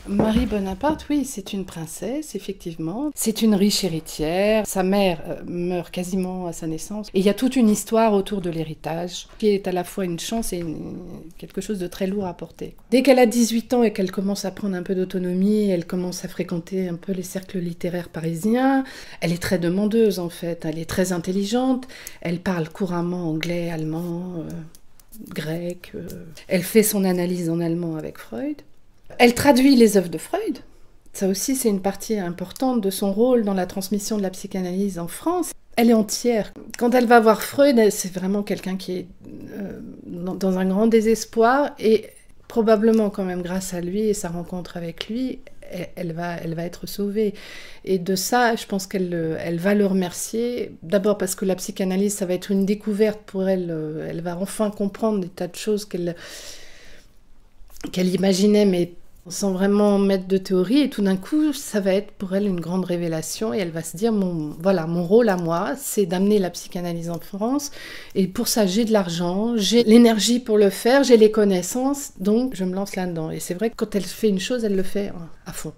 Marie Bonaparte, oui, c'est une princesse, effectivement. C'est une riche héritière. Sa mère meurt quasiment à sa naissance. Et il y a toute une histoire autour de l'héritage, qui est à la fois une chance et quelque chose de très lourd à porter. Dès qu'elle a 18 ans et qu'elle commence à prendre un peu d'autonomie, elle commence à fréquenter un peu les cercles littéraires parisiens. Elle est très demandeuse, en fait. Elle est très intelligente. Elle parle couramment anglais, allemand, grec. Elle fait son analyse en allemand avec Freud. Elle traduit les œuvres de Freud. Ça aussi, c'est une partie importante de son rôle dans la transmission de la psychanalyse en France. Elle est entière. Quand elle va voir Freud, c'est vraiment quelqu'un qui est dans un grand désespoir et probablement quand même grâce à lui et sa rencontre avec lui, elle va être sauvée. Et de ça, je pense qu'elle va le remercier. D'abord parce que la psychanalyse, ça va être une découverte pour elle. Elle va enfin comprendre des tas de choses qu'elle imaginait, mais sans vraiment mettre de théorie, et tout d'un coup, ça va être pour elle une grande révélation, et elle va se dire, mon rôle à moi, c'est d'amener la psychanalyse en France, et pour ça, j'ai de l'argent, j'ai l'énergie pour le faire, j'ai les connaissances, donc je me lance là-dedans. Et c'est vrai que quand elle fait une chose, elle le fait à fond.